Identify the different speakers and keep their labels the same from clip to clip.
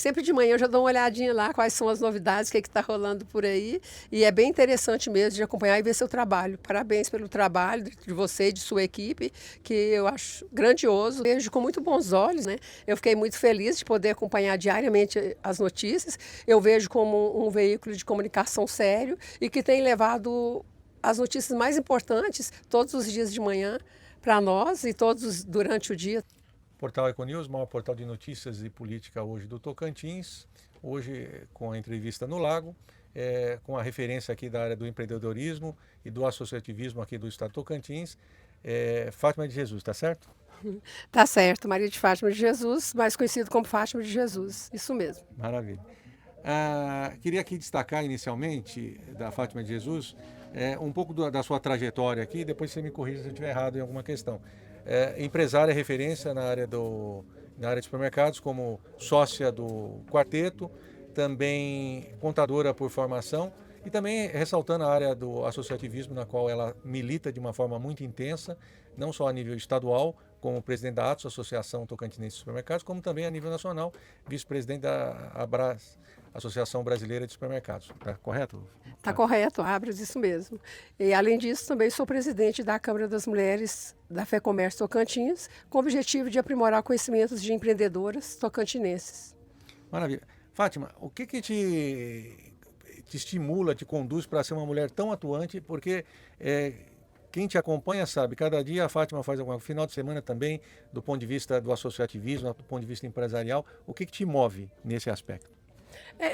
Speaker 1: Sempre de manhã eu já dou uma olhadinha lá, quais são as novidades, o que está rolando por aí. E é bem interessante mesmo de acompanhar e ver seu trabalho. Parabéns pelo trabalho de você e de sua equipe, que eu acho grandioso. Vejo com muito bons olhos, né? Eu fiquei muito feliz de poder acompanhar diariamente as notícias. Eu vejo como um veículo de comunicação sério e que tem levado as notícias mais importantes todos os dias de manhã para nós e todos durante o dia.
Speaker 2: Portal Econews, maior portal de notícias e política hoje do Tocantins, hoje com a entrevista no Lago, com a referência aqui da área do empreendedorismo e do associativismo aqui do estado do Tocantins, Fátima de Jesus, tá certo?
Speaker 1: Tá certo, Maria de Fátima de Jesus, mais conhecido como Fátima de Jesus, isso mesmo.
Speaker 2: Maravilha. Queria aqui destacar inicialmente da Fátima de Jesus um pouco da sua trajetória aqui, depois você me corrija se eu estiver errado em alguma questão. Empresária referência na área de supermercados, como sócia do Quarteto, também contadora por formação e também ressaltando a área do associativismo, na qual ela milita de uma forma muito intensa, não só a nível estadual, como presidente da ATSO, Associação Tocantinense de Supermercados, como também a nível nacional, vice-presidente da Abras, Associação Brasileira de Supermercados. Está correto?
Speaker 1: Está correto, Abras, isso mesmo. E, além disso, também sou presidente da Câmara das Mulheres da FEComércio Tocantins, com o objetivo de aprimorar conhecimentos de empreendedoras tocantinenses.
Speaker 2: Maravilha. Fátima, o que te estimula, te conduz para ser uma mulher tão atuante? Porque quem te acompanha sabe, cada dia a Fátima faz alguma final de semana também, do ponto de vista do associativismo, do ponto de vista empresarial. O que te move nesse aspecto?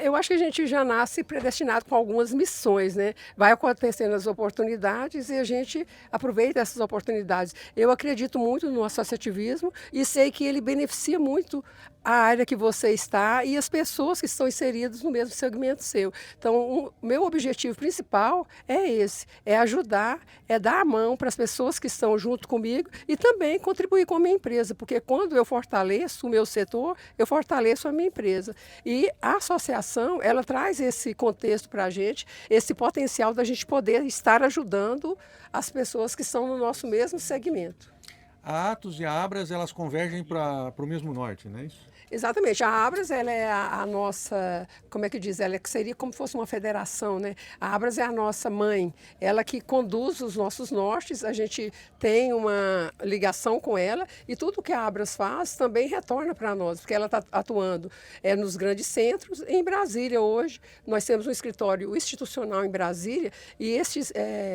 Speaker 1: Eu acho que a gente já nasce predestinado com algumas missões, né? Vai acontecendo as oportunidades e a gente aproveita essas oportunidades. Eu acredito muito no associativismo e sei que ele beneficia muito a área que você está e as pessoas que estão inseridas no mesmo segmento seu. Então, o meu objetivo principal é esse, é ajudar, é dar a mão para as pessoas que estão junto comigo e também contribuir com a minha empresa, porque quando eu fortaleço o meu setor, eu fortaleço a minha empresa. E a associação, ela traz esse contexto para a gente, esse potencial da gente poder estar ajudando as pessoas que estão no nosso mesmo segmento.
Speaker 2: A Atos e a Abras, elas convergem para o mesmo norte, não é isso?
Speaker 1: Exatamente. A Abras, ela é a nossa, como é que diz? Ela seria como se fosse uma federação, né? A Abras é a nossa mãe, ela que conduz os nossos nortes, a gente tem uma ligação com ela e tudo que a Abras faz também retorna para nós, porque ela está atuando nos grandes centros. Em Brasília, hoje, nós temos um escritório institucional em Brasília e esse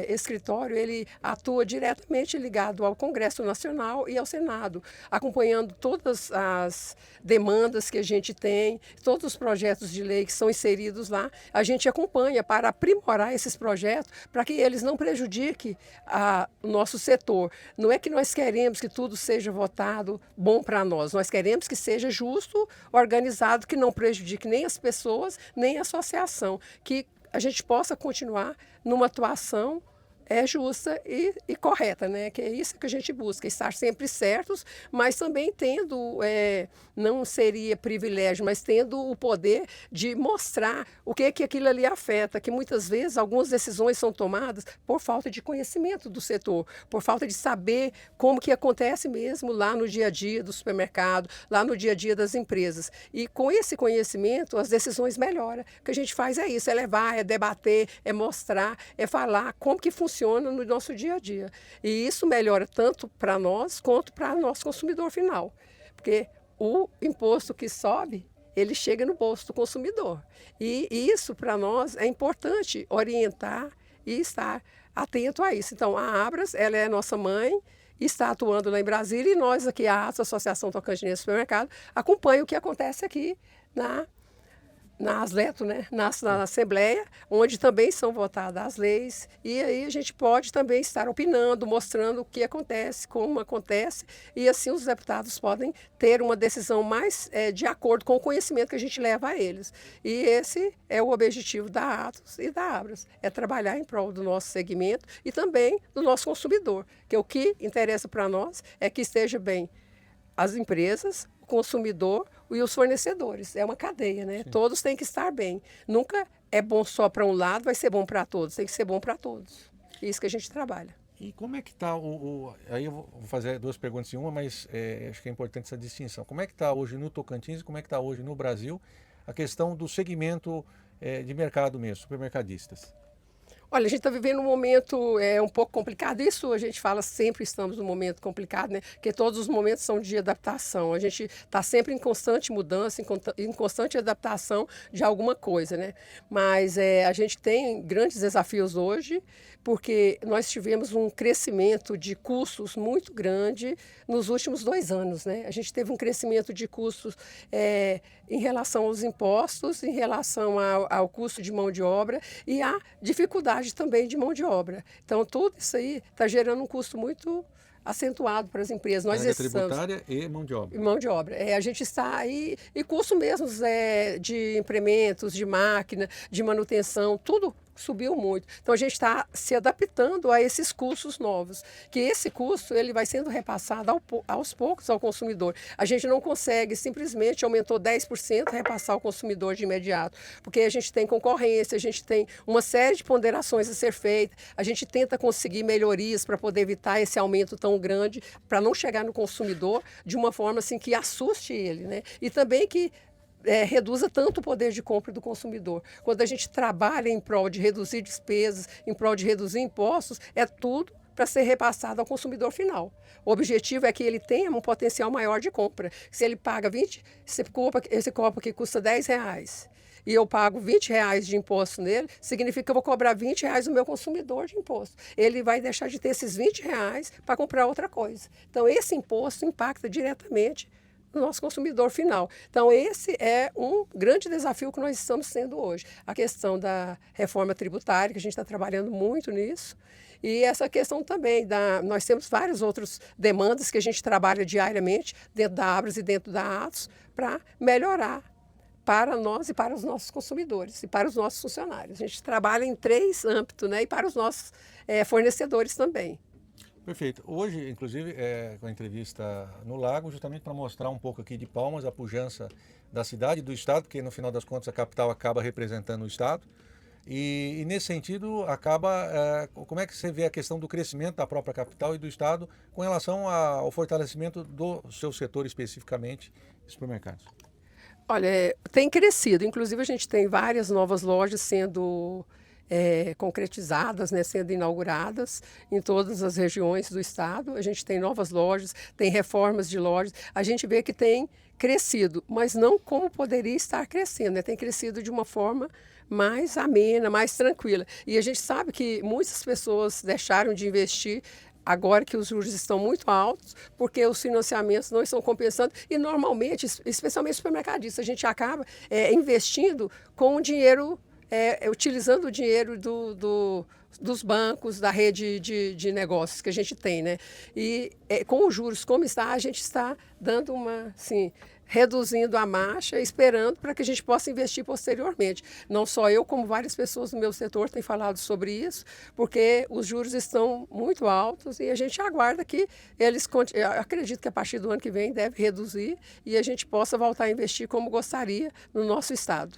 Speaker 1: escritório, ele atua diretamente ligado ao Congresso Nacional e ao Senado, acompanhando todas as demandas que a gente tem, todos os projetos de lei que são inseridos lá, a gente acompanha para aprimorar esses projetos, para que eles não prejudiquem o nosso setor. Não é que nós queremos que tudo seja votado bom para nós queremos que seja justo, organizado, que não prejudique nem as pessoas, nem a associação, que a gente possa continuar numa atuação justa e correta, né? Que é isso que a gente busca, estar sempre certos, mas também tendo, não seria privilégio, mas tendo o poder de mostrar o que aquilo ali afeta, que muitas vezes algumas decisões são tomadas por falta de conhecimento do setor, por falta de saber como que acontece mesmo lá no dia a dia do supermercado, lá no dia a dia das empresas. E com esse conhecimento, as decisões melhoram. O que a gente faz é isso, é levar, é debater, é mostrar, é falar como que funciona no nosso dia a dia. E isso melhora tanto para nós quanto para o nosso consumidor final. Porque o imposto que sobe, ele chega no bolso do consumidor. E isso, para nós, é importante orientar e estar atento a isso. Então, a Abras, ela é a nossa mãe, está atuando lá em Brasília, e nós aqui, a Associação Tocantinense de Supermercado, acompanha o que acontece aqui na Asleto, né? na Assembleia, onde também são votadas as leis, e aí a gente pode também estar opinando, mostrando o que acontece, como acontece, e assim os deputados podem ter uma decisão mais de acordo com o conhecimento que a gente leva a eles. E esse é o objetivo da Atos e da Abras, é trabalhar em prol do nosso segmento e também do nosso consumidor, que o que interessa para nós é que esteja bem as empresas, o consumidor e os fornecedores. É uma cadeia, né? Sim. Todos têm que estar bem. Nunca é bom só para um lado, vai ser bom para todos. Tem que ser bom para todos. É isso que a gente trabalha.
Speaker 2: E como é que está aí eu vou fazer duas perguntas em uma, mas acho que é importante essa distinção. Como é que está hoje no Tocantins e como é que está hoje no Brasil a questão do segmento de mercado mesmo, supermercadistas?
Speaker 1: Olha, a gente está vivendo um momento um pouco complicado. Isso a gente fala sempre estamos num momento complicado, né? Porque todos os momentos são de adaptação. A gente está sempre em constante mudança, em constante adaptação de alguma coisa, né? Mas a gente tem grandes desafios hoje, porque nós tivemos um crescimento de custos muito grande nos últimos 2 anos, né? A gente teve um crescimento de custos em relação aos impostos, em relação ao custo de mão de obra e à dificuldade também de mão de obra. Então, tudo isso aí está gerando um custo muito acentuado para as empresas. Nós
Speaker 2: Área tributária e mão de obra.
Speaker 1: Mão de obra. A gente está aí, e custo mesmo de implementos, de máquina, de manutenção, tudo subiu muito. Então a gente está se adaptando a esses custos novos, que esse custo ele vai sendo repassado aos poucos ao consumidor. A gente não consegue simplesmente aumentou 10% repassar ao consumidor de imediato, porque a gente tem concorrência, a gente tem uma série de ponderações a ser feitas, a gente tenta conseguir melhorias para poder evitar esse aumento tão grande, para não chegar no consumidor de uma forma assim que assuste ele, né? E também que reduza tanto o poder de compra do consumidor. Quando a gente trabalha em prol de reduzir despesas, em prol de reduzir impostos, é tudo para ser repassado ao consumidor final. O objetivo é que ele tenha um potencial maior de compra. Se ele paga 20, esse copo aqui custa R$10 e eu pago R$20 de imposto nele, significa que eu vou cobrar R$20 do meu consumidor de imposto. Ele vai deixar de ter esses R$20 para comprar outra coisa. Então, esse imposto impacta diretamente no nosso consumidor final. Então, esse é um grande desafio que nós estamos tendo hoje. A questão da reforma tributária, que a gente está trabalhando muito nisso, e essa questão também, nós temos várias outras demandas que a gente trabalha diariamente dentro da Abras e dentro da Atos para melhorar para nós e para os nossos consumidores e para os nossos funcionários. A gente trabalha em 3 âmbitos, né, e para os nossos fornecedores também.
Speaker 2: Perfeito. Hoje, inclusive, com a entrevista no Lago, justamente para mostrar um pouco aqui de Palmas a pujança da cidade e do Estado, porque no final das contas a capital acaba representando o Estado. E nesse sentido, como é que você vê a questão do crescimento da própria capital e do Estado com relação ao fortalecimento do seu setor especificamente, supermercados?
Speaker 1: Olha, tem crescido. Inclusive, a gente tem várias novas lojas sendo concretizadas, né, sendo inauguradas em todas as regiões do estado. A gente tem novas lojas, tem reformas de lojas. A gente vê que tem crescido, mas não como poderia estar crescendo, né? Tem crescido de uma forma mais amena, mais tranquila. E a gente sabe que muitas pessoas deixaram de investir agora que os juros estão muito altos, porque os financiamentos não estão compensando e normalmente, especialmente supermercadistas, a gente acaba investindo com o dinheiro, utilizando o dinheiro dos bancos, da rede de negócios que a gente tem, né? E com os juros como está, a gente está dando reduzindo a marcha, esperando para que a gente possa investir posteriormente. Não só eu, como várias pessoas no meu setor têm falado sobre isso, porque os juros estão muito altos e a gente aguarda que eles, eu acredito que a partir do ano que vem deve reduzir e a gente possa voltar a investir como gostaria no nosso estado.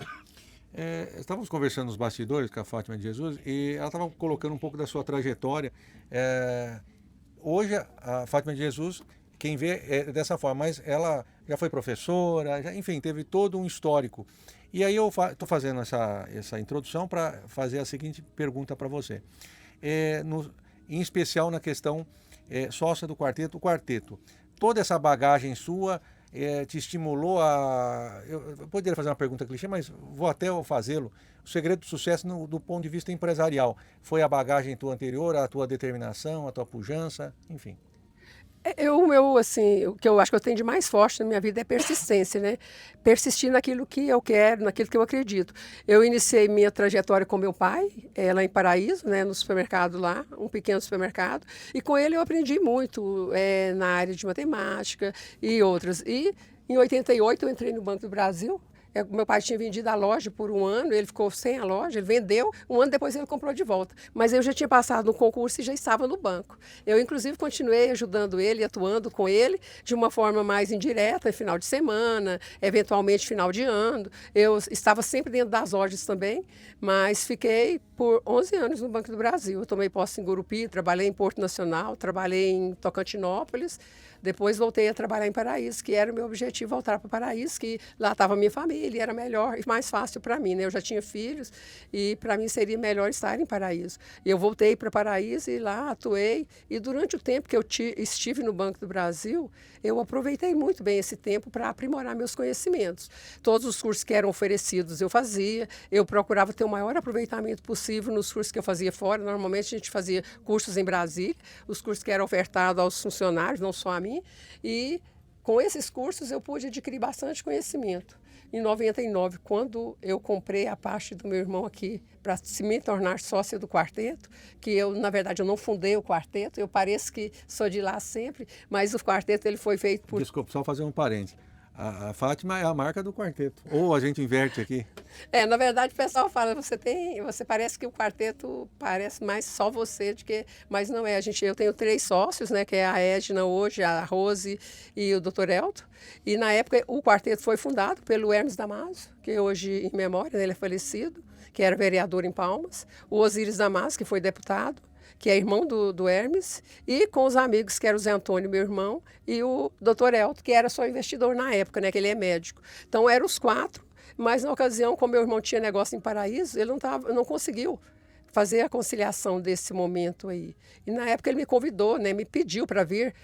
Speaker 2: Estávamos conversando nos bastidores com a Fátima de Jesus e ela estava colocando um pouco da sua trajetória. Hoje, a Fátima de Jesus, quem vê é dessa forma, mas ela já foi professora, enfim, teve todo um histórico. E aí eu estou fazendo essa introdução para fazer a seguinte pergunta para você. Em especial na questão sócia do quarteto, o quarteto. Toda essa bagagem sua te estimulou a... Eu poderia fazer uma pergunta clichê, mas vou até fazê-lo. O segredo do sucesso do ponto de vista empresarial foi a bagagem tua anterior, a tua determinação, a tua pujança, enfim.
Speaker 1: O que eu acho que eu tenho de mais forte na minha vida é persistência, né? Persistir naquilo que eu quero, naquilo que eu acredito. Eu iniciei minha trajetória com meu pai, lá em Paraíso, né, no supermercado lá, um pequeno supermercado, e com ele eu aprendi muito na área de matemática e outras. E em 88 eu entrei no Banco do Brasil. Meu pai tinha vendido a loja por um ano, ele ficou sem a loja, ele vendeu, um ano depois ele comprou de volta. Mas eu já tinha passado no concurso e já estava no banco. Eu, inclusive, continuei ajudando ele, atuando com ele de uma forma mais indireta, final de semana, eventualmente final de ano. Eu estava sempre dentro das lojas também, mas fiquei por 11 anos no Banco do Brasil. Eu tomei posse em Gurupi, trabalhei em Porto Nacional, trabalhei em Tocantinópolis. Depois voltei a trabalhar em Paraíso, que era o meu objetivo, voltar para Paraíso, que lá estava a minha família, era melhor e mais fácil para mim, né? Eu já tinha filhos e para mim seria melhor estar em Paraíso. E eu voltei para Paraíso e lá atuei. E durante o tempo que eu estive no Banco do Brasil, eu aproveitei muito bem esse tempo para aprimorar meus conhecimentos. Todos os cursos que eram oferecidos eu fazia, eu procurava ter o maior aproveitamento possível nos cursos que eu fazia fora. Normalmente a gente fazia cursos em Brasília, os cursos que eram ofertados aos funcionários, não só a mim. E com esses cursos eu pude adquirir bastante conhecimento. Em 99, quando eu comprei a parte do meu irmão aqui para me tornar sócia do quarteto, que eu, na verdade, eu não fundei o quarteto, eu pareço que sou de lá sempre, mas o quarteto ele foi feito por...
Speaker 2: Desculpa, só fazer um parênteses. A Fátima é a marca do quarteto. Ou a gente inverte aqui.
Speaker 1: Na verdade, o pessoal fala, você parece que o quarteto parece mais só você, mas não é. Eu tenho 3 sócios, né, que é a Edna hoje, a Rose e o Dr. Elton. E na época o quarteto foi fundado pelo Hermes Damasio, que hoje, em memória, ele é falecido, que era vereador em Palmas. O Osíris Damasio, que foi deputado, que é irmão do Hermes, e com os amigos, que era o Zé Antônio, meu irmão, e o Dr. Elton, que era só investidor na época, né, que ele é médico. Então, eram os 4, mas na ocasião, como meu irmão tinha negócio em Paraíso, ele não conseguiu fazer a conciliação desse momento aí. E na época ele me convidou, né, me pediu para vir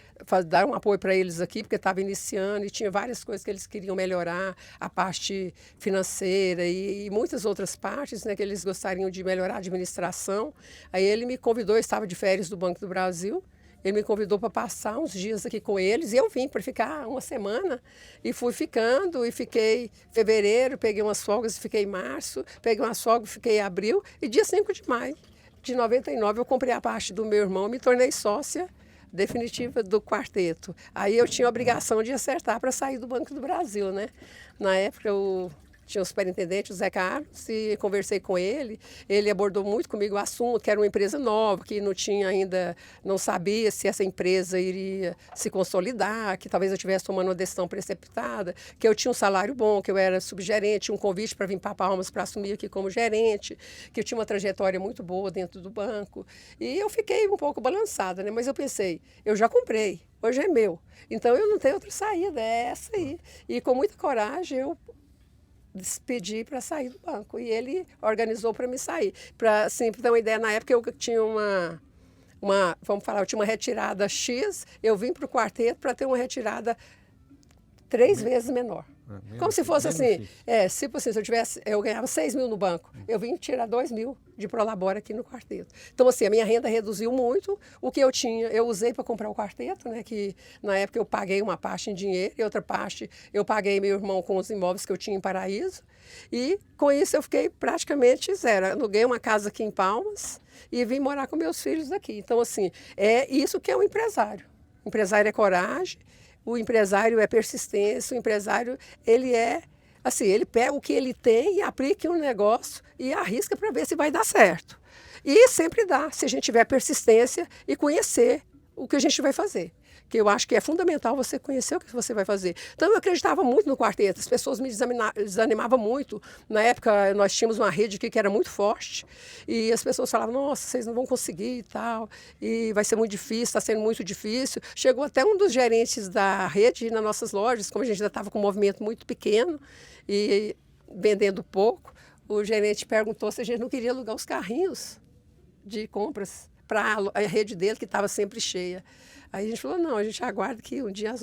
Speaker 1: dar um apoio para eles aqui, porque estava iniciando e tinha várias coisas que eles queriam melhorar, a parte financeira e muitas outras partes, né, que eles gostariam de melhorar a administração. Aí ele me convidou, eu estava de férias do Banco do Brasil, ele me convidou para passar uns dias aqui com eles e eu vim para ficar uma semana e fui ficando e fiquei fevereiro, peguei umas folgas e fiquei março, peguei umas folgas e fiquei abril e dia 5 de maio de 99 eu comprei a parte do meu irmão e me tornei sócia definitiva do quarteto. Aí eu tinha a obrigação de acertar para sair do Banco do Brasil, né? Na época tinha o superintendente, o Zé Carlos, e conversei com ele. Ele abordou muito comigo o assunto, que era uma empresa nova, que não sabia se essa empresa iria se consolidar, que talvez eu estivesse tomando uma decisão precipitada, que eu tinha um salário bom, que eu era subgerente, um convite para vir para Palmas para assumir aqui como gerente, que eu tinha uma trajetória muito boa dentro do banco. E eu fiquei um pouco balançada, né? Mas eu pensei, eu já comprei, hoje é meu. Então eu não tenho outra saída, é essa aí. E com muita coragem eu pedi para sair do banco e ele organizou para me sair. Para assim, ter uma ideia, na época eu tinha eu tinha uma retirada X, eu vim para o quarteto para ter uma retirada 3 vezes menor. Como se fosse assim, se eu ganhava 6 mil no banco, eu vim tirar 2 mil de Prolabora aqui no quarteto. Então, assim, a minha renda reduziu muito, o que eu tinha, eu usei para comprar o quarteto, né, que na época eu paguei uma parte em dinheiro e outra parte eu paguei meu irmão com os imóveis que eu tinha em Paraíso, e com isso eu fiquei praticamente zero. Aluguei uma casa aqui em Palmas e vim morar com meus filhos aqui. Então, assim, é isso que é um empresário. O empresário é coragem, o empresário é persistência, o empresário, ele pega o que ele tem e aplica em um negócio e arrisca para ver se vai dar certo. E sempre dá, se a gente tiver persistência e conhecer o que a gente vai fazer. Que eu acho que é fundamental você conhecer o que você vai fazer. Então, eu acreditava muito no quarteto, as pessoas me desanimavam muito. Na época, nós tínhamos uma rede aqui que era muito forte, e as pessoas falavam, nossa, vocês não vão conseguir e tal, e vai ser muito difícil, está sendo muito difícil. Chegou até um dos gerentes da rede nas nossas lojas, como a gente ainda estava com um movimento muito pequeno e vendendo pouco, o gerente perguntou se a gente não queria alugar os carrinhos de compras para a rede dele, que estava sempre cheia. Aí a gente falou, não, a gente aguarda que um dia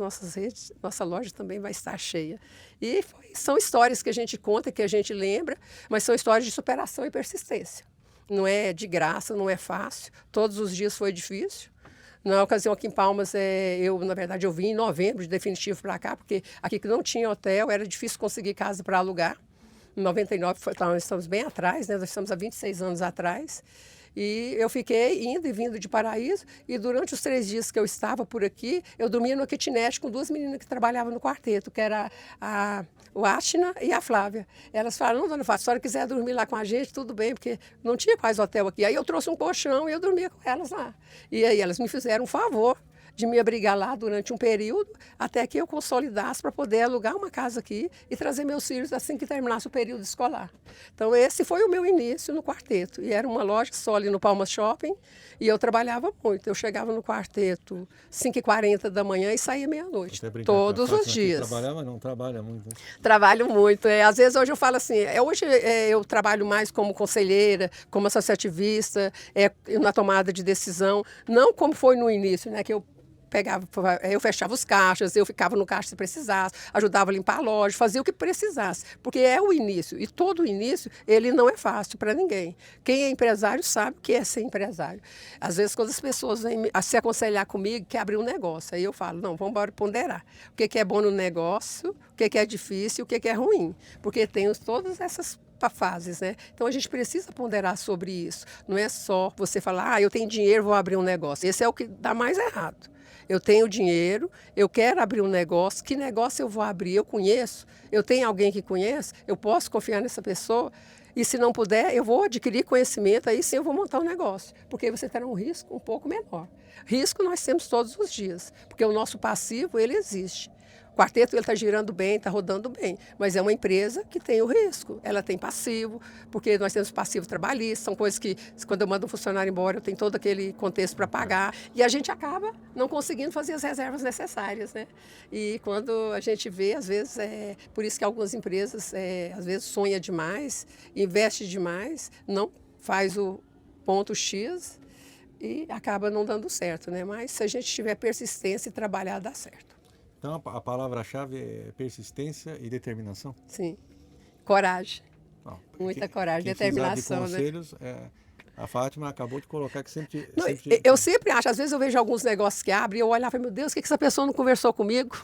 Speaker 1: nossa loja também vai estar cheia. E são histórias que a gente conta, que a gente lembra, mas são histórias de superação e persistência. Não é de graça, não é fácil, todos os dias foi difícil. Na ocasião aqui em Palmas, na verdade, eu vim em novembro de definitivo para cá, porque aqui que não tinha hotel, era difícil conseguir casa para alugar. Em 99, nós estamos bem atrás, né? Nós estamos há 26 anos atrás. E eu fiquei indo e vindo de Paraíso, e durante os 3 dias que eu estava por aqui, eu dormia no kitnet com 2 meninas que trabalhavam no quarteto, que era o Ashna e a Flávia. Elas falaram, não, dona Fátima, se a senhora quiser dormir lá com a gente, tudo bem, porque não tinha mais hotel aqui. Aí eu trouxe um colchão e eu dormia com elas lá. E aí elas me fizeram um favor de me abrigar lá durante um período, até que eu consolidasse para poder alugar uma casa aqui e trazer meus filhos assim que terminasse o período escolar. Então esse foi o meu início no quarteto. E era uma loja só ali no Palmas Shopping e eu trabalhava muito. Eu chegava no quarteto 5h40 da manhã e saía meia-noite, todos os dias.
Speaker 2: Trabalhar, mas não trabalha muito. Né?
Speaker 1: Trabalho muito. Às vezes hoje eu falo assim, hoje eu trabalho mais como conselheira, como associativista, na tomada de decisão, não como foi no início, né, que eu fechava os caixas, eu ficava no caixa se precisasse, ajudava a limpar a loja, fazia o que precisasse, porque é o início, e todo o início, ele não é fácil para ninguém. Quem é empresário sabe o que é ser empresário. Às vezes, quando as pessoas vêm se aconselhar comigo, quer abrir um negócio, aí eu falo, não, vamos embora ponderar. O que é bom no negócio, o que é difícil, o que é ruim, porque tem todas essas fases, né? Então a gente precisa ponderar sobre isso. Não é só você falar, eu tenho dinheiro, vou abrir um negócio. Esse é o que dá mais errado. Eu tenho dinheiro, eu quero abrir um negócio, que negócio eu vou abrir? Eu conheço? Eu tenho alguém que conhece? Eu posso confiar nessa pessoa? E se não puder, eu vou adquirir conhecimento, aí sim eu vou montar um negócio, porque você terá um risco um pouco menor. Risco nós temos todos os dias, porque o nosso passivo, ele existe. O quarteto ele está girando bem, está rodando bem, mas é uma empresa que tem o risco. Ela tem passivo, porque nós temos passivo trabalhista, são coisas que, quando eu mando um funcionário embora, eu tenho todo aquele contexto para pagar, e a gente acaba não conseguindo fazer as reservas necessárias, né? E quando a gente vê, às vezes, por isso que algumas empresas, às vezes, sonha demais, investe demais, não faz o ponto X e acaba não dando certo, né? Mas se a gente tiver persistência e trabalhar, dá certo.
Speaker 2: Então a palavra-chave é persistência e determinação?
Speaker 1: Sim. Coragem.
Speaker 2: Não,
Speaker 1: Muita coragem,
Speaker 2: quem
Speaker 1: determinação,
Speaker 2: de conselhos, né? A Fátima acabou de colocar que sempre...
Speaker 1: Eu sempre acho, às vezes eu vejo alguns negócios que abrem e eu olho e falo, meu Deus, o que essa pessoa não conversou comigo?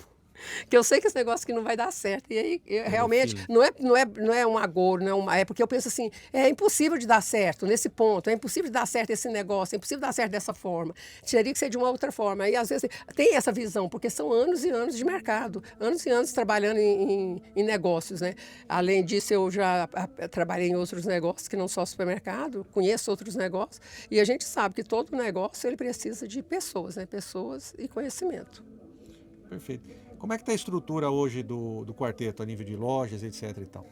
Speaker 1: Que eu sei que esse negócio que não vai dar certo. E aí, realmente, não é um agouro, é porque eu penso assim, é impossível de dar certo nesse ponto, é impossível de dar certo esse negócio, é impossível de dar certo dessa forma. Teria que ser de uma outra forma. E às vezes tem essa visão, porque são anos e anos de mercado, anos e anos trabalhando em negócios, né? Além disso, eu já trabalhei em outros negócios, que não só supermercado, conheço outros negócios, e a gente sabe que todo negócio ele precisa de pessoas, né? Pessoas e conhecimento.
Speaker 2: Perfeito. Como é que está a estrutura hoje do quarteto, a nível de lojas, etc. e tal?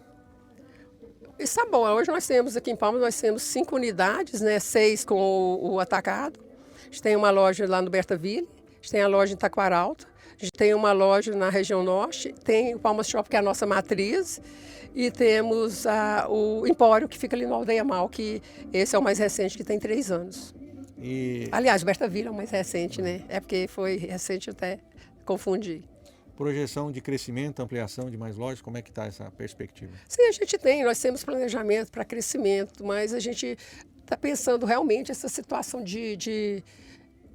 Speaker 1: Isso é bom. Hoje nós temos aqui em Palmas, nós temos 5 unidades, né? 6 com o atacado. A gente tem uma loja lá no Bertaville, a gente tem a loja em Taquaralto, a gente tem uma loja na região norte, tem o Palmas Shopping, que é a nossa matriz, e temos o Empório, que fica ali no Aldeia Mal, que esse é o mais recente, que tem 3 anos. Aliás, o Bertaville é o mais recente, né? É porque foi recente, até confundi.
Speaker 2: Projeção de crescimento, ampliação de mais lojas, como é que está essa perspectiva?
Speaker 1: Sim, nós temos planejamento para crescimento, mas a gente está pensando realmente essa situação de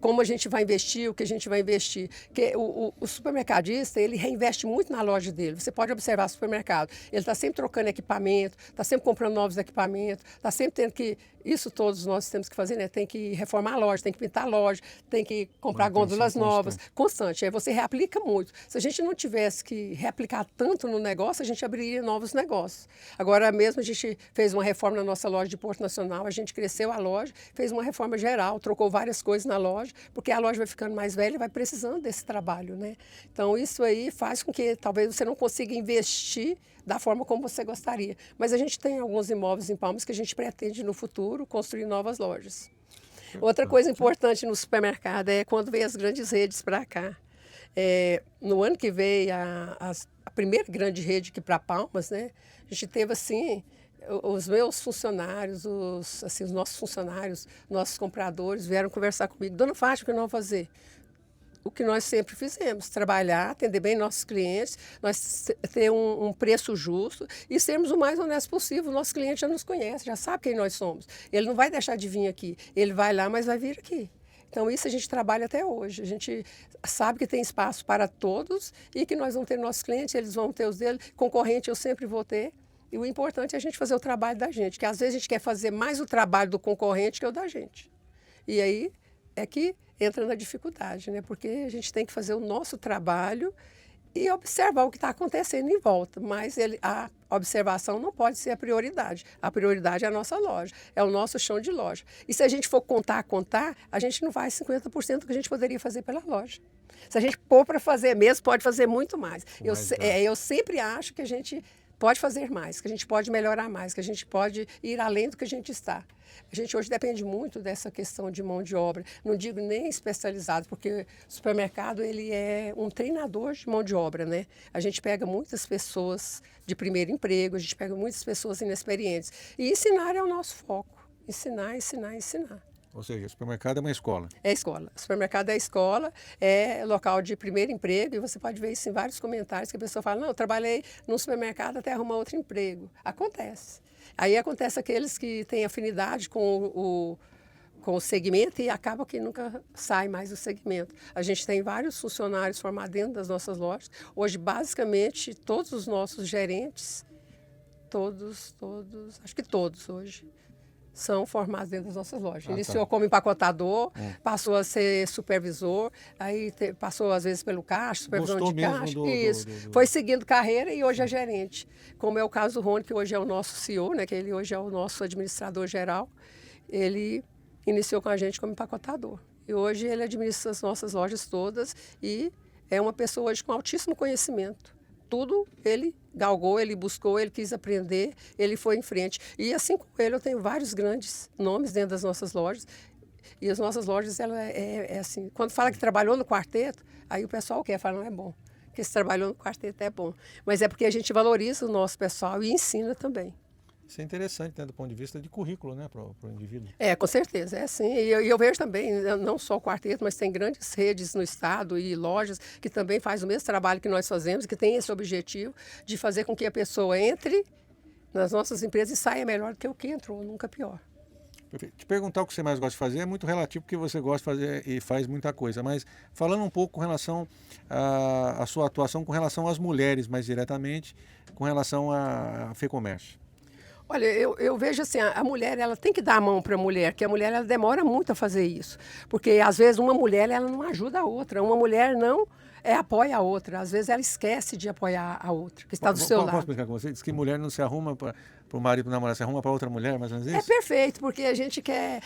Speaker 1: como a gente vai investir, o que a gente vai investir. Porque o supermercadista, ele reinveste muito na loja dele. Você pode observar o supermercado, ele está sempre trocando equipamento, está sempre comprando novos equipamentos, está sempre tendo que... Isso todos nós temos que fazer, né? Tem que reformar a loja, tem que pintar a loja, tem que comprar gôndolas novas. Constante. Aí você reaplica muito. Se a gente não tivesse que reaplicar tanto no negócio, a gente abriria novos negócios. Agora mesmo a gente fez uma reforma na nossa loja de Porto Nacional, a gente cresceu a loja, fez uma reforma geral, trocou várias coisas na loja, porque a loja vai ficando mais velha e vai precisando desse trabalho, né? Então isso aí faz com que talvez você não consiga investir da forma como você gostaria. Mas a gente tem alguns imóveis em Palmas que a gente pretende no futuro construir novas lojas. Outra coisa importante no supermercado é quando vem as grandes redes para cá. No ano que veio a primeira grande rede aqui para Palmas, né? A gente teve assim, os meus funcionários, os nossos funcionários, nossos compradores vieram conversar comigo. Dona Fátima, o que nós vamos fazer? O que nós sempre fizemos, trabalhar, atender bem nossos clientes, nós ter um preço justo e sermos o mais honesto possível. O nosso cliente já nos conhece, já sabe quem nós somos. Ele não vai deixar de vir aqui, ele vai lá, mas vai vir aqui. Então isso a gente trabalha até hoje. A gente sabe que tem espaço para todos e que nós vamos ter nossos clientes, eles vão ter os deles, concorrente eu sempre vou ter. E o importante é a gente fazer o trabalho da gente, que às vezes a gente quer fazer mais o trabalho do concorrente que o da gente. E aí é que entra na dificuldade, né? Porque a gente tem que fazer o nosso trabalho e observar o que está acontecendo em volta. Mas a observação não pode ser a prioridade. A prioridade é a nossa loja, é o nosso chão de loja. E se a gente for contar, a gente não faz 50% do que a gente poderia fazer pela loja. Se a gente pôr para fazer mesmo, pode fazer muito mais. Eu sempre acho que a gente pode fazer mais, que a gente pode melhorar mais, que a gente pode ir além do que a gente está. A gente hoje depende muito dessa questão de mão de obra. Não digo nem especializado, porque o supermercado ele é um treinador de mão de obra, né? A gente pega muitas pessoas de primeiro emprego, a gente pega muitas pessoas inexperientes. E ensinar é o nosso foco. Ensinar, ensinar, ensinar.
Speaker 2: Ou seja, o supermercado é uma escola.
Speaker 1: É escola. O supermercado é escola, é local de primeiro emprego, e você pode ver isso em vários comentários, que a pessoa fala, não, eu trabalhei num supermercado até arrumar outro emprego. Acontece. Aí acontece aqueles que têm afinidade com o segmento e acaba que nunca sai mais do segmento. A gente tem vários funcionários formados dentro das nossas lojas. Hoje, basicamente, todos os nossos gerentes, acho que todos hoje, são formados dentro das nossas lojas. Iniciou como empacotador, passou a ser supervisor, aí passou às vezes pelo caixa, supervisão de caixa. Isso. Foi seguindo carreira e hoje é gerente. Como é o caso do Rony, que hoje é o nosso CEO, né, que ele hoje é o nosso administrador geral. Ele iniciou com a gente como empacotador. E hoje ele administra as nossas lojas todas e é uma pessoa hoje com altíssimo conhecimento. Tudo ele galgou, ele buscou, ele quis aprender, ele foi em frente. E assim como ele, eu tenho vários grandes nomes dentro das nossas lojas. E as nossas lojas, ela é assim, quando fala que trabalhou no quarteto, aí o pessoal quer, fala, não é bom. Porque se trabalhou no quarteto é bom. Mas é porque a gente valoriza o nosso pessoal e ensina também.
Speaker 2: Isso é interessante, né, do ponto de vista de currículo, né, para o indivíduo.
Speaker 1: Com certeza, é assim. E eu vejo também, não só o quarteto, mas tem grandes redes no estado e lojas que também fazem o mesmo trabalho que nós fazemos, que tem esse objetivo de fazer com que a pessoa entre nas nossas empresas e saia melhor do que o que entrou, nunca pior.
Speaker 2: Perfeito. Te perguntar o que você mais gosta de fazer é muito relativo, porque você gosta de fazer e faz muita coisa, mas falando um pouco com relação à sua atuação, com relação às mulheres mais diretamente, com relação à FEComércio.
Speaker 1: Olha, eu vejo assim, a mulher, ela tem que dar a mão para a mulher, que a mulher ela demora muito a fazer isso. Porque, às vezes, uma mulher ela não ajuda a outra, uma mulher não apoia a outra. Às vezes, ela esquece de apoiar a outra, que está do seu lado.
Speaker 2: Posso explicar com você? Diz que mulher não se arruma para o marido namorar, se arruma para outra mulher, mais ou menos isso?
Speaker 1: É perfeito, porque a gente quer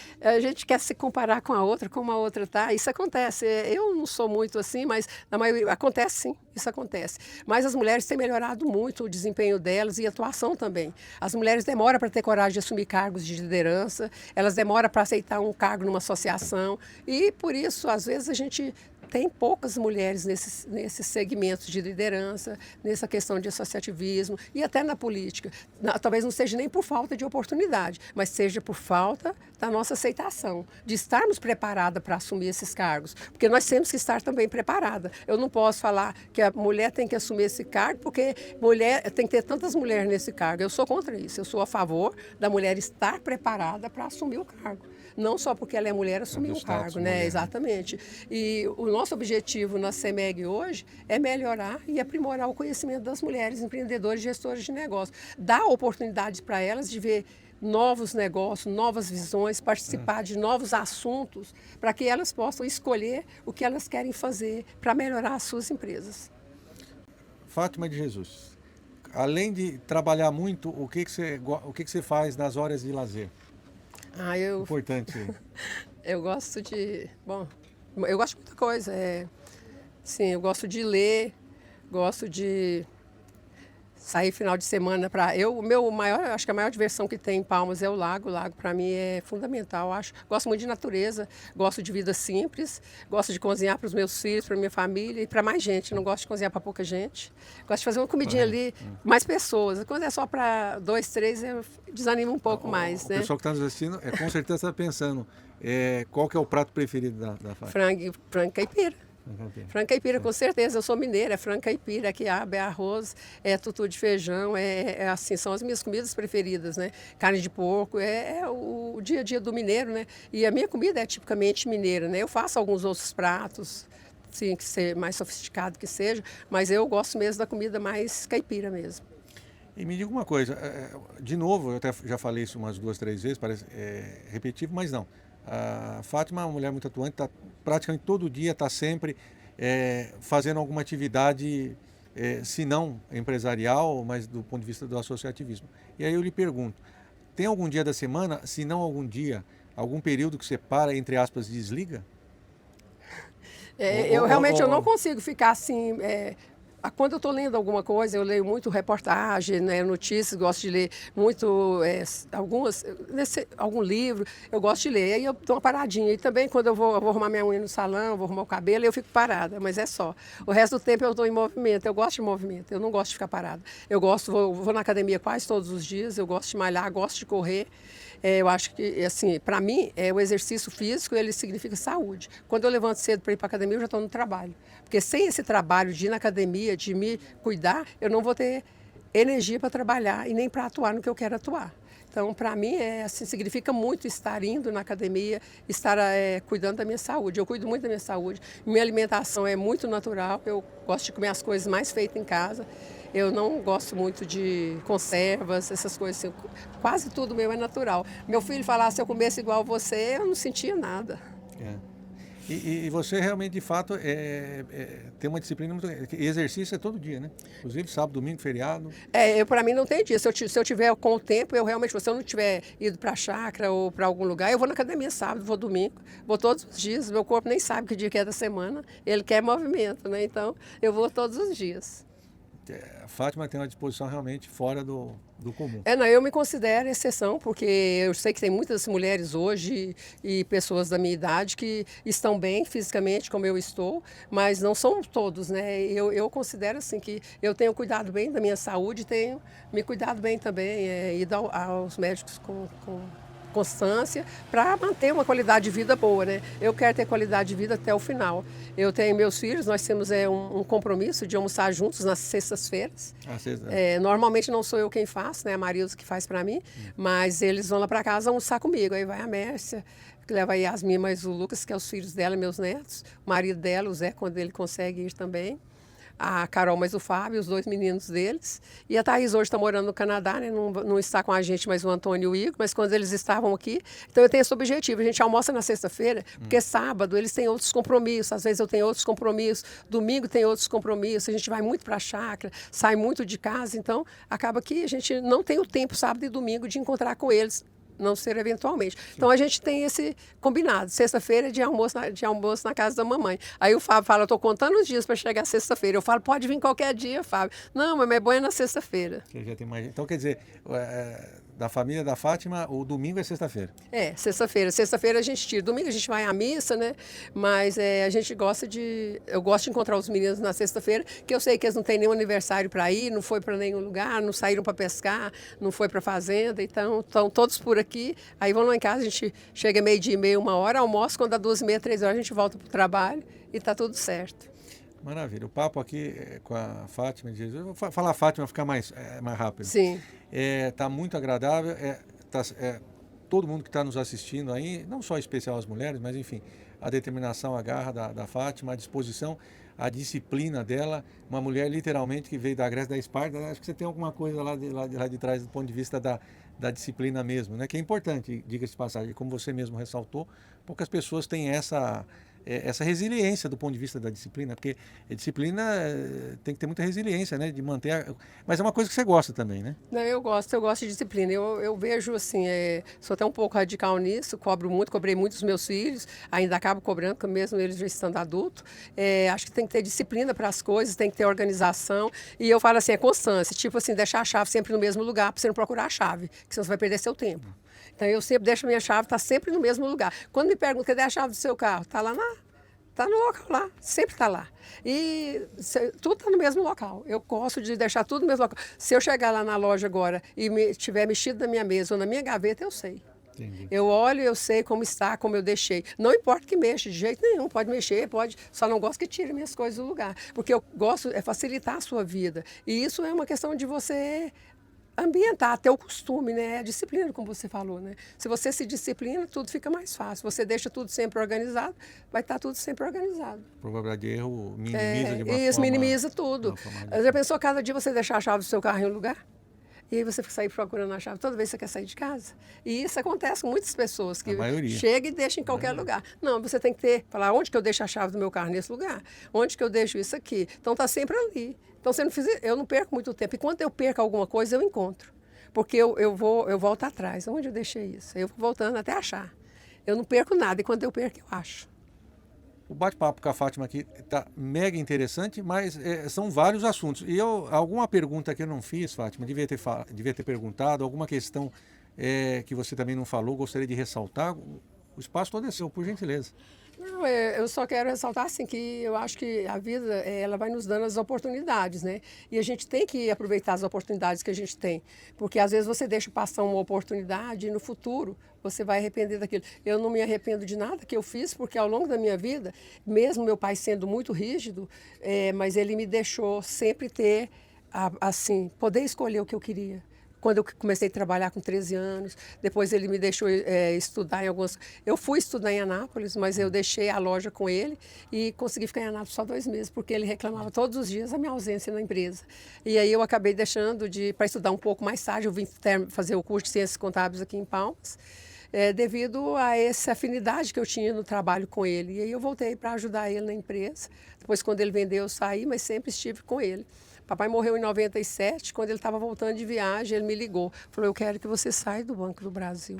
Speaker 1: se comparar com a outra, como a outra está. Isso acontece. Eu não sou muito assim, mas na maioria acontece sim, isso acontece. Mas as mulheres têm melhorado muito o desempenho delas e a atuação também. As mulheres demoram para ter coragem de assumir cargos de liderança, elas demoram para aceitar um cargo numa associação e por isso, às vezes, a gente tem poucas mulheres nesses segmentos de liderança, nessa questão de associativismo e até na política. Talvez não seja nem por falta de oportunidade, mas seja por falta da nossa aceitação, de estarmos preparadas para assumir esses cargos, porque nós temos que estar também preparada. Eu não posso falar que a mulher tem que assumir esse cargo, porque tem que ter tantas mulheres nesse cargo. Eu sou contra isso, eu sou a favor da mulher estar preparada para assumir o cargo. Não só porque ela é mulher, assumir um cargo, né? Mulher. Exatamente. E o nosso objetivo na CEMEG hoje é melhorar e aprimorar o conhecimento das mulheres empreendedoras e gestoras de negócios. Dar oportunidades para elas de ver novos negócios, novas visões, participar de novos assuntos, para que elas possam escolher o que elas querem fazer para melhorar as suas empresas.
Speaker 2: Fátima de Jesus, além de trabalhar muito, o que você faz nas horas de lazer? Importante.
Speaker 1: Eu gosto eu gosto de muita coisa. Sim, eu gosto de ler, gosto de sair final de semana para acho que a maior diversão que tem em Palmas é o lago. O lago para mim é fundamental, acho. Gosto muito de natureza, gosto de vida simples, gosto de cozinhar para os meus filhos, para minha família e para mais gente. Não gosto de cozinhar para pouca gente. Gosto de fazer uma comidinha ali, mais pessoas. Quando é só para 2, 3, eu desanimo um pouco mais, né?
Speaker 2: O pessoal que está nos assistindo, com certeza está pensando, qual que é o prato preferido da Fátima?
Speaker 1: Frango caipira. Frango caipira, com certeza. Eu sou mineira, é frango caipira, é quiabo, é arroz, é tutu de feijão, assim, são as minhas comidas preferidas, né? Carne de porco, é o dia a dia do mineiro, né? E a minha comida é tipicamente mineira, né? Eu faço alguns outros pratos, sim, que ser mais sofisticado que seja, mas eu gosto mesmo da comida mais caipira mesmo.
Speaker 2: E me diga uma coisa, de novo, eu até já falei isso umas 2, 3 vezes, parece repetitivo, mas não. A Fátima é uma mulher muito atuante, praticamente todo dia está sempre fazendo alguma atividade se não empresarial, mas do ponto de vista do associativismo. E aí eu lhe pergunto, tem algum dia da semana, se não algum dia, algum período que você para, entre aspas, desliga?
Speaker 1: Eu realmente eu não consigo ficar assim. Quando eu estou lendo alguma coisa, eu leio muito reportagem, né, notícias, gosto de ler muito algum livro, eu gosto de ler. Aí eu dou uma paradinha. E também quando eu vou arrumar minha unha no salão, vou arrumar o cabelo, eu fico parada, mas é só. O resto do tempo eu estou em movimento, eu gosto de movimento, eu não gosto de ficar parada. Eu gosto, vou na academia quase todos os dias, eu gosto de malhar, gosto de correr. Eu acho que, assim, para mim, o exercício físico, ele significa saúde. Quando eu levanto cedo para ir para a academia, eu já estou no trabalho. Porque sem esse trabalho de ir na academia, de me cuidar, eu não vou ter energia para trabalhar e nem para atuar no que eu quero atuar. Então, para mim, assim, significa muito estar indo na academia, estar cuidando da minha saúde. Eu cuido muito da minha saúde. Minha alimentação é muito natural, eu gosto de comer as coisas mais feitas em casa. Eu não gosto muito de conservas, essas coisas assim. Quase tudo meu é natural. Meu filho falava, se eu comesse igual você, eu não sentia nada.
Speaker 2: É. E você realmente, de fato, tem uma disciplina muito... Exercício é todo dia, né? Inclusive sábado, domingo, feriado.
Speaker 1: Para mim não tem dia. Se eu tiver com o tempo, eu realmente, se eu não tiver ido para a chácara ou para algum lugar, eu vou na academia sábado, vou domingo, vou todos os dias. Meu corpo nem sabe que dia que é da semana, ele quer movimento, né? Então, eu vou todos os dias.
Speaker 2: A Fátima tem uma disposição realmente fora do comum.
Speaker 1: Não, eu me considero exceção, porque eu sei que tem muitas mulheres hoje e pessoas da minha idade que estão bem fisicamente, como eu estou, mas não são todos, né? Eu considero assim que eu tenho cuidado bem da minha saúde, tenho me cuidado bem também, ido aos médicos com constância para manter uma qualidade de vida boa, né? Eu quero ter qualidade de vida até o final. Eu tenho meus filhos, nós temos um compromisso de almoçar juntos nas sextas-feiras. Normalmente não sou eu quem faço, né? A Marilza que faz para mim, mas eles vão lá para casa almoçar comigo. Aí vai a Mércia, que leva a Yasmin, mais o Lucas, que é os filhos dela, meus netos, o marido dela, o Zé, quando ele consegue ir também. A Carol mais o Fábio, os dois meninos deles. E a Thaís hoje está morando no Canadá, né? Não está com a gente mais o Antônio e o Igor, mas quando eles estavam aqui, então eu tenho esse objetivo. A gente almoça na sexta-feira, porque sábado eles têm outros compromissos, às vezes eu tenho outros compromissos, domingo tem outros compromissos, a gente vai muito para a chácara, sai muito de casa, então acaba que a gente não tem o tempo sábado e domingo de encontrar com eles, não ser eventualmente. Então a gente tem esse combinado. Sexta-feira é de almoço na casa da mamãe. Aí o Fábio fala, eu estou contando os dias para chegar sexta-feira. Eu falo, pode vir qualquer dia, Fábio. Não, mas é bom é na sexta-feira.
Speaker 2: Então quer dizer, da família da Fátima, o domingo é sexta-feira.
Speaker 1: Sexta-feira. Sexta-feira a gente tira. Domingo a gente vai à missa, né? Mas a gente eu gosto de encontrar os meninos na sexta-feira, que eu sei que eles não têm nenhum aniversário para ir, não foi para nenhum lugar, não saíram para pescar, não foi para fazenda, então estão todos por aqui. Aí vão lá em casa, a gente chega meio-dia e meia, 1 hora, almoça, quando dá 2h30, 3 horas, a gente volta para o trabalho e está tudo certo.
Speaker 2: Maravilha. O papo aqui com a Fátima de Jesus, eu vou falar Fátima, ficar mais rápido.
Speaker 1: Sim.
Speaker 2: Está muito agradável. Todo mundo que está nos assistindo aí, não só em especial as mulheres, mas enfim, a determinação, a garra da Fátima, a disposição, a disciplina dela, uma mulher literalmente que veio da Grécia, da Esparta. Acho que você tem alguma coisa lá de trás do ponto de vista da disciplina mesmo, né? Que é importante, diga-se de passagem, como você mesmo ressaltou, poucas pessoas têm essa resiliência do ponto de vista da disciplina, porque a disciplina tem que ter muita resiliência, né, de manter, mas é uma coisa que você gosta também, né?
Speaker 1: Não, eu gosto de disciplina. Eu vejo assim, sou até um pouco radical nisso, cobrei muito os meus filhos, ainda acabo cobrando, mesmo eles já estando adultos. Acho que tem que ter disciplina para as coisas, tem que ter organização, e eu falo assim, constância, tipo assim, deixar a chave sempre no mesmo lugar, para você não procurar a chave, que senão você vai perder seu tempo. Então, eu sempre deixo a minha chave, está sempre no mesmo lugar. Quando me perguntam, cadê a chave do seu carro? Está lá está no local lá, sempre está lá. E tudo está no mesmo local. Eu gosto de deixar tudo no mesmo local. Se eu chegar lá na loja agora e tiver mexido na minha mesa ou na minha gaveta, eu sei.
Speaker 2: Entendi.
Speaker 1: Eu olho, eu sei como está, como eu deixei. Não importa que mexa, de jeito nenhum, pode mexer, pode. Só não gosto que tire minhas coisas do lugar. Porque eu gosto facilitar a sua vida. E isso é uma questão de você ambientar, ter o costume, né? A disciplina, como você falou, né? Se você se disciplina, tudo fica mais fácil. Você deixa tudo sempre organizado, vai estar tudo sempre organizado.
Speaker 2: A probabilidade de erro minimiza de uma
Speaker 1: isso,
Speaker 2: forma...
Speaker 1: minimiza tudo. Já pensou, cada dia você deixar a chave do seu carro em um lugar? E aí você fica sair procurando a chave toda vez que você quer sair de casa. E isso acontece com muitas pessoas que
Speaker 2: A maioria.
Speaker 1: chega e deixa em qualquer lugar. Não, você tem que falar onde que eu deixo a chave do meu carro nesse lugar, onde que eu deixo isso aqui. Então está sempre ali. Então eu não perco muito tempo. E quando eu perco alguma coisa, eu encontro. Porque eu volto atrás. Onde eu deixei isso? Eu vou voltando até achar. Eu não perco nada e quando eu perco, eu acho.
Speaker 2: O bate-papo com a Fátima aqui está mega interessante, mas são vários assuntos. E alguma pergunta que eu não fiz, Fátima, devia ter perguntado, alguma questão que você também não falou, gostaria de ressaltar. O espaço todo é seu, por gentileza.
Speaker 1: Não, eu só quero ressaltar assim, que eu acho que a vida ela vai nos dando as oportunidades, né? E a gente tem que aproveitar as oportunidades que a gente tem, porque às vezes você deixa passar uma oportunidade e no futuro você vai arrepender daquilo. Eu não me arrependo de nada que eu fiz, porque ao longo da minha vida, mesmo meu pai sendo muito rígido, mas ele me deixou sempre ter, assim, poder escolher o que eu queria. Quando eu comecei a trabalhar com 13 anos, depois ele me deixou estudar em algumas... Eu fui estudar em Anápolis, mas eu deixei a loja com ele e consegui ficar em Anápolis só 2 meses, porque ele reclamava todos os dias a minha ausência na empresa. E aí eu acabei deixando para estudar um pouco mais tarde, eu vim fazer o curso de Ciências Contábeis aqui em Palmas, devido a essa afinidade que eu tinha no trabalho com ele. E aí eu voltei para ajudar ele na empresa. Depois, quando ele vendeu, eu saí, mas sempre estive com ele. Papai morreu em 97, quando ele estava voltando de viagem, ele me ligou. Falou, eu quero que você saia do Banco do Brasil.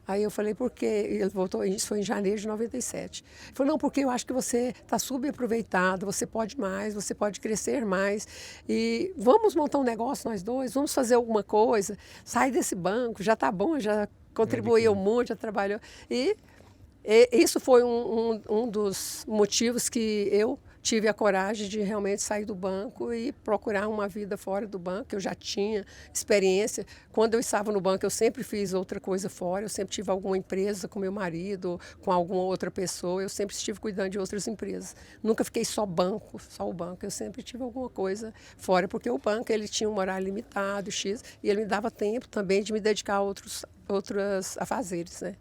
Speaker 1: Aí eu falei, por quê? Ele voltou, isso foi em janeiro de 97. Ele falou, não, porque eu acho que você está subaproveitado, você pode mais, você pode crescer mais. E vamos montar um negócio nós dois, vamos fazer alguma coisa. Sai desse banco, já está bom, já contribuiu muito, já trabalhou. E isso foi um dos motivos que eu tive a coragem de realmente sair do banco e procurar uma vida fora do banco. Eu já tinha experiência. Quando eu estava no banco, eu sempre fiz outra coisa fora. Eu sempre tive alguma empresa com meu marido, com alguma outra pessoa. Eu sempre estive cuidando de outras empresas. Nunca fiquei só o banco. Eu sempre tive alguma coisa fora, porque o banco ele tinha um horário limitado, X, e ele me dava tempo também de me dedicar a outros afazeres, né?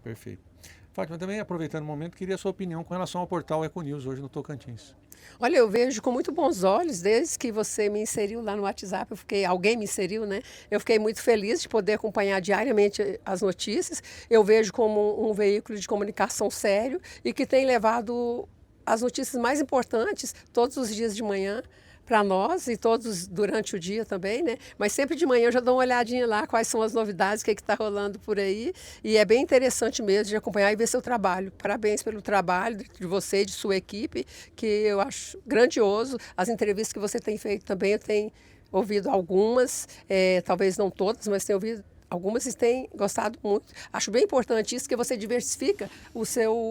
Speaker 2: Perfeito. Fátima, também aproveitando o momento, queria a sua opinião com relação ao portal Econews hoje no Tocantins.
Speaker 1: Olha, eu vejo com muito bons olhos, desde que você me inseriu lá no WhatsApp, alguém me inseriu, né? Eu fiquei muito feliz de poder acompanhar diariamente as notícias. Eu vejo como um veículo de comunicação sério e que tem levado as notícias mais importantes todos os dias de manhã para nós e todos durante o dia também, né? Mas sempre de manhã eu já dou uma olhadinha lá, quais são as novidades, o que está rolando por aí. E é bem interessante mesmo de acompanhar e ver seu trabalho. Parabéns pelo trabalho de você e de sua equipe, que eu acho grandioso. As entrevistas que você tem feito também, eu tenho ouvido algumas, talvez não todas, mas tenho ouvido algumas e têm gostado muito. Acho bem importante isso, que você diversifica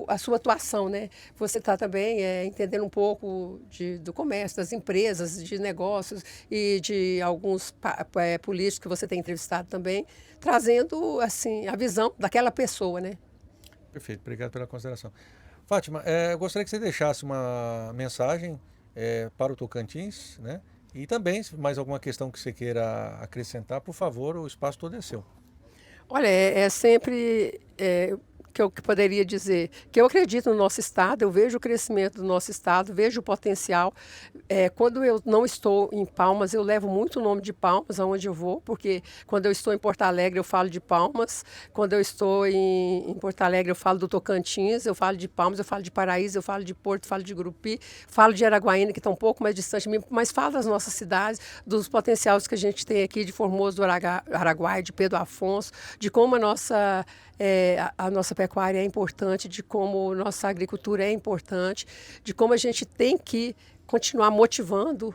Speaker 1: a sua atuação, né? Você está também entendendo um pouco do comércio, das empresas, de negócios e de alguns políticos que você tem entrevistado também, trazendo assim a visão daquela pessoa, né?
Speaker 2: Perfeito, obrigado pela consideração. Fátima, eu gostaria que você deixasse uma mensagem para o Tocantins, né? E também, se mais alguma questão que você queira acrescentar, por favor, o espaço todo é seu.
Speaker 1: Olha, sempre que eu poderia dizer que eu acredito no nosso estado, eu vejo o crescimento do nosso estado, vejo o potencial. Quando eu não estou em Palmas, eu levo muito o nome de Palmas aonde eu vou, porque quando eu estou em Porto Alegre eu falo de Palmas, quando eu estou em Porto Alegre eu falo do Tocantins, eu falo de Palmas, eu falo de Paraíso, eu falo de Porto, falo de Gurupi, falo de Araguaína, que está um pouco mais distante de mim, mas falo das nossas cidades, dos potenciais que a gente tem aqui de Formoso do Araguaia, de Pedro Afonso, de como a nossa pecuária é importante, de como nossa agricultura é importante, de como a gente tem que continuar motivando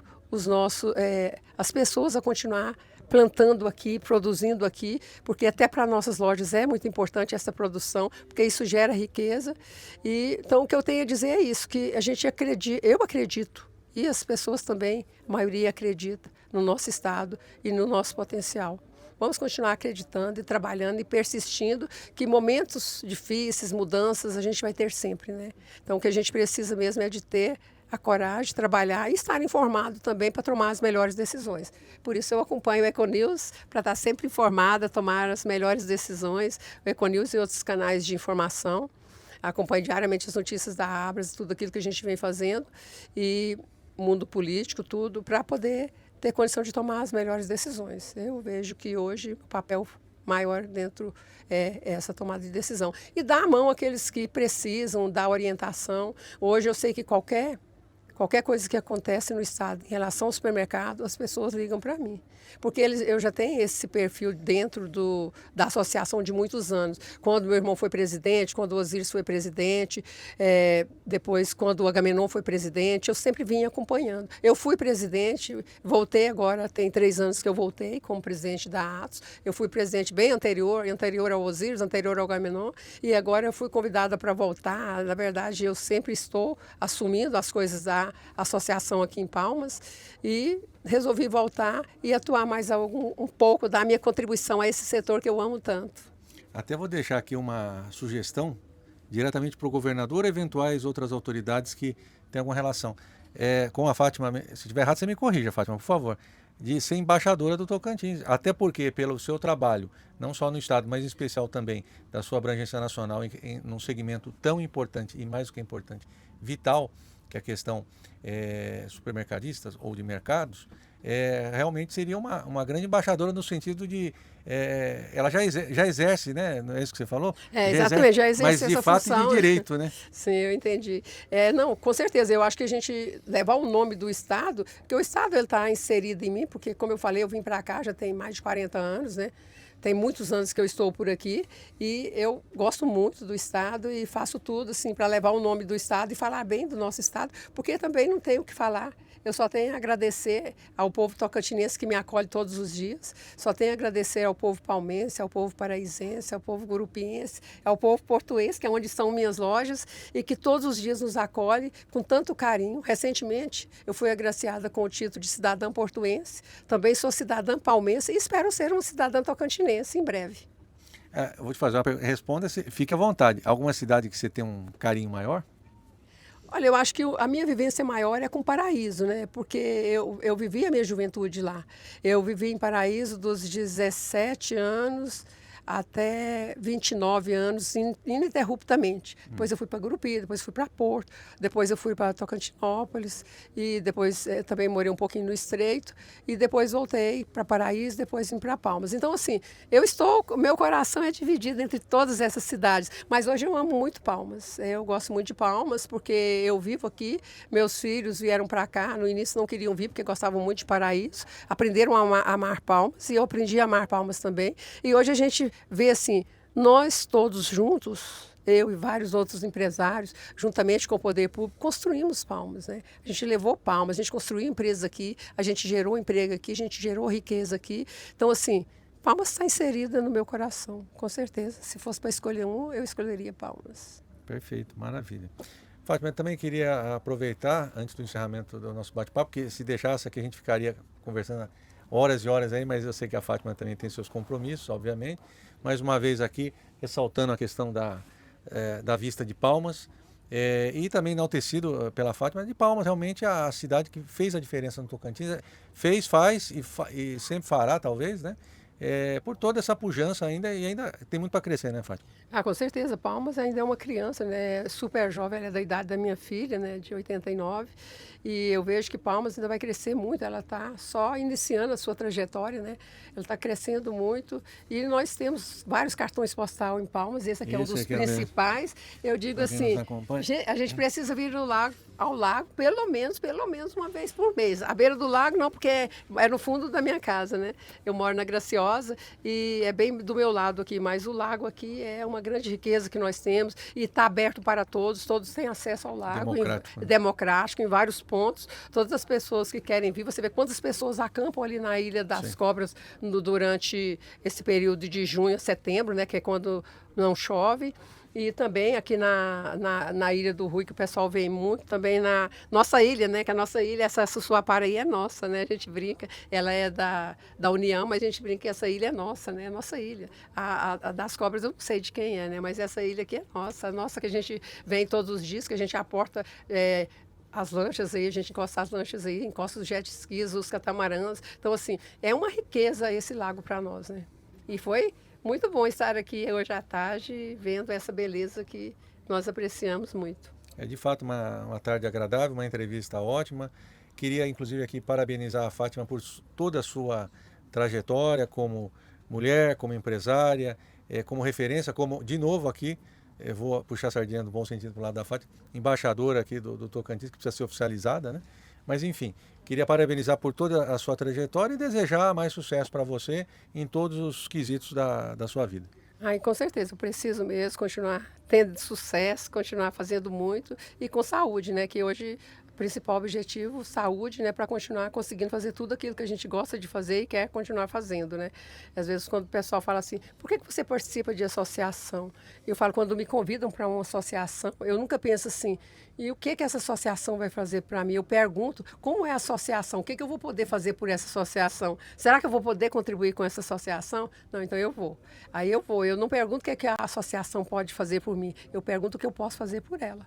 Speaker 1: as pessoas a continuar plantando aqui, produzindo aqui, porque até para nossas lojas é muito importante essa produção, porque isso gera riqueza. Então, o que eu tenho a dizer é isso, que a gente acredita, eu acredito, e as pessoas também, a maioria acredita no nosso estado e no nosso potencial. Vamos continuar acreditando e trabalhando e persistindo, que momentos difíceis, mudanças, a gente vai ter sempre, né? Então, o que a gente precisa mesmo é de ter a coragem de trabalhar e estar informado também para tomar as melhores decisões. Por isso eu acompanho o Econews, para estar sempre informada, tomar as melhores decisões, o Econews e outros canais de informação. Acompanho diariamente as notícias da Abras, tudo aquilo que a gente vem fazendo, e mundo político, tudo, para poder ter condição de tomar as melhores decisões. Eu vejo que hoje o papel maior dentro é essa tomada de decisão. E dar a mão àqueles que precisam, dar orientação. Hoje eu sei que qualquer coisa que acontece no estado em relação ao supermercado, as pessoas ligam para mim. Porque eu já tenho esse perfil dentro da associação de muitos anos. Quando meu irmão foi presidente, quando o Osíris foi presidente, depois quando o Agamenon foi presidente, eu sempre vim acompanhando. Eu fui presidente, voltei agora, tem 3 anos que eu voltei como presidente da Atos. Eu fui presidente bem anterior ao Osíris, anterior ao Agamenon, e agora eu fui convidada para voltar. Na verdade, eu sempre estou assumindo as coisas da associação aqui em Palmas e resolvi voltar e atuar mais um pouco da minha contribuição a esse setor que eu amo tanto.
Speaker 2: Até vou deixar aqui uma sugestão diretamente para o governador e eventuais outras autoridades que têm alguma relação. Com a Fátima, se estiver errado, você me corrija, Fátima, por favor, de ser embaixadora do Tocantins. Até porque, pelo seu trabalho, não só no estado, mas em especial também da sua abrangência nacional, num segmento tão importante e mais do que importante, vital, que é a questão supermercadistas ou de mercados, realmente seria uma grande embaixadora no sentido de ela já exerce, né? Não é isso que você falou?
Speaker 1: Exatamente, já exerce
Speaker 2: mas de
Speaker 1: essa
Speaker 2: fato
Speaker 1: função.
Speaker 2: De direito, né?
Speaker 1: Sim, eu entendi. Não, com certeza, eu acho que a gente levar o nome do Estado, porque o Estado está inserido em mim, porque, como eu falei, eu vim para cá já tem mais de 40 anos, né? Tem muitos anos que eu estou por aqui e eu gosto muito do Estado e faço tudo assim para levar o nome do Estado e falar bem do nosso Estado, porque também não tenho o que falar. Eu só tenho a agradecer ao povo tocantinense que me acolhe todos os dias, só tenho a agradecer ao povo palmense, ao povo paraísense, ao povo gurupiense, ao povo portuense, que é onde estão minhas lojas, e que todos os dias nos acolhe com tanto carinho. Recentemente, eu fui agraciada com o título de cidadã portuense, também sou cidadã palmense e espero ser uma cidadã tocantinense em breve.
Speaker 2: Eu vou te fazer uma pergunta, responda, fique à vontade. Alguma cidade que você tem um carinho maior?
Speaker 1: Olha, eu acho que a minha vivência maior é com Paraíso, né? Porque eu vivi a minha juventude lá. Eu vivi em Paraíso dos 17 anos até 29 anos, ininterruptamente. Depois eu fui para Gurupi, depois fui para Porto, depois eu fui para Tocantinópolis, e depois também morei um pouquinho no Estreito, e depois voltei para Paraíso, depois vim para Palmas. Então, assim, meu coração é dividido entre todas essas cidades, mas hoje eu amo muito Palmas. Eu gosto muito de Palmas, porque eu vivo aqui, meus filhos vieram para cá, no início não queriam vir, porque gostavam muito de Paraíso, aprenderam a amar Palmas, e eu aprendi a amar Palmas também, e hoje a gente vê assim, nós todos juntos, eu e vários outros empresários, juntamente com o poder público, construímos Palmas, né? A gente levou Palmas, a gente construiu empresas aqui, a gente gerou emprego aqui, a gente gerou riqueza aqui. Então, assim, Palmas está inserida no meu coração, com certeza. Se fosse para escolher um, eu escolheria Palmas.
Speaker 2: Perfeito, maravilha. Fátima, eu também queria aproveitar, antes do encerramento do nosso bate-papo, porque se deixasse aqui a gente ficaria conversando horas e horas aí, mas eu sei que a Fátima também tem seus compromissos, obviamente. Mais uma vez aqui, ressaltando a questão da vista de Palmas, e também enaltecido pela Fátima, de Palmas, realmente a cidade que fez a diferença no Tocantins, faz e sempre fará, talvez, né? Por toda essa pujança ainda, e ainda tem muito para crescer, né, Fátima?
Speaker 1: Com certeza, Palmas ainda é uma criança, né? Super jovem, ela é da idade da minha filha, né? De 89, e eu vejo que Palmas ainda vai crescer muito, ela está só iniciando a sua trajetória, né? Ela está crescendo muito, e nós temos vários cartões postal em Palmas, esse aqui é um dos principais. Eu digo assim, a gente precisa vir ao lago pelo menos uma vez por mês. À beira do lago não, porque é no fundo da minha casa, né? Eu moro na Graciosa e é bem do meu lado aqui, mas o lago aqui é uma grande riqueza que nós temos e está aberto para todos têm acesso ao lago. Democrático, em vários pontos. Todas as pessoas que querem vir, você vê quantas pessoas acampam ali na Ilha das Cobras durante esse período de junho a setembro, né? Que é quando não chove. E também aqui na Ilha do Rui, que o pessoal vem muito, também na nossa ilha, né? Que a nossa ilha, essa Sussuaparaí é nossa, né? A gente brinca, ela é da União, mas a gente brinca que essa ilha é nossa, né? É nossa ilha. A das Cobras eu não sei de quem é, né? Mas essa ilha aqui é nossa que a gente vem todos os dias, que a gente aporta as lanchas aí, a gente encosta as lanchas aí, encosta os jet skis, os catamarãs. Então, assim, é uma riqueza esse lago para nós, né? E foi muito bom estar aqui hoje à tarde, vendo essa beleza que nós apreciamos muito.
Speaker 2: É de fato uma tarde agradável, uma entrevista ótima. Queria, inclusive, aqui parabenizar a Fátima por toda a sua trajetória como mulher, como empresária, como referência, como, de novo aqui, vou puxar a sardinha no bom sentido para o lado da Fátima, embaixadora aqui do Tocantins, que precisa ser oficializada, né? Mas, enfim, queria parabenizar por toda a sua trajetória e desejar mais sucesso para você em todos os quesitos da sua vida.
Speaker 1: Ai, com certeza, eu preciso mesmo continuar tendo sucesso, continuar fazendo muito e com saúde, né? Que hoje o principal objetivo, saúde, né? Para continuar conseguindo fazer tudo aquilo que a gente gosta de fazer e quer continuar fazendo, né? Às vezes quando o pessoal fala assim, por que você participa de associação? Eu falo, quando me convidam para uma associação, eu nunca penso assim, e o que essa associação vai fazer para mim? Eu pergunto, como é a associação? O que eu vou poder fazer por essa associação? Será que eu vou poder contribuir com essa associação? Não, então eu vou. Aí eu vou. Eu não pergunto o que a associação pode fazer por mim. Eu pergunto o que eu posso fazer por ela.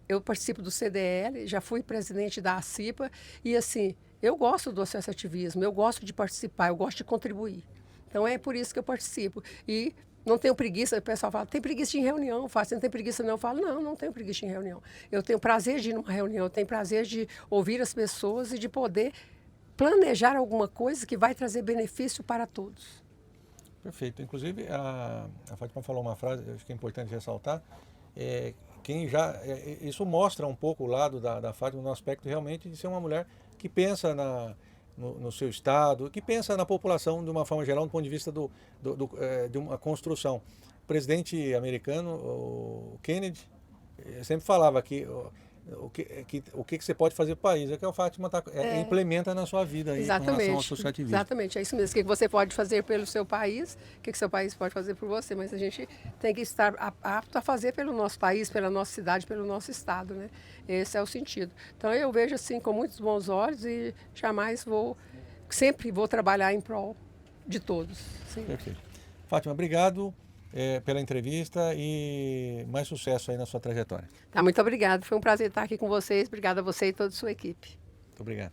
Speaker 1: Eu participo do CDL, já fui presidente da ACIPA e assim, eu gosto do associativismo, eu gosto de participar, eu gosto de contribuir. Então é por isso que eu participo. E não tenho preguiça, o pessoal fala, tem preguiça de ir em reunião, você não tem preguiça não? Eu falo, não tenho preguiça de ir em reunião. Eu tenho prazer de ir numa reunião, eu tenho prazer de ouvir as pessoas e de poder planejar alguma coisa que vai trazer benefício para todos.
Speaker 2: Perfeito. Inclusive, a Fátima falou uma frase, eu acho que é importante ressaltar, isso mostra um pouco o lado da Fátima no aspecto realmente de ser uma mulher que pensa no seu estado, que pensa na população de uma forma geral, do ponto de vista de uma construção. O presidente americano, o Kennedy, sempre falava que o que você pode fazer para o país, é que a Fátima implementa na sua vida aí, com relação ao associativismo.
Speaker 1: Exatamente, é isso mesmo. O que você pode fazer pelo seu país, o que seu país pode fazer por você, mas a gente tem que estar apto a fazer pelo nosso país, pela nossa cidade, pelo nosso estado, né? Esse é o sentido. Então eu vejo assim com muitos bons olhos e sempre vou trabalhar em prol de todos. Sim.
Speaker 2: Perfeito. Fátima, obrigado pela entrevista e mais sucesso aí na sua trajetória.
Speaker 1: Tá, muito obrigada. Foi um prazer estar aqui com vocês. Obrigada a você e toda a sua equipe.
Speaker 2: Muito obrigado.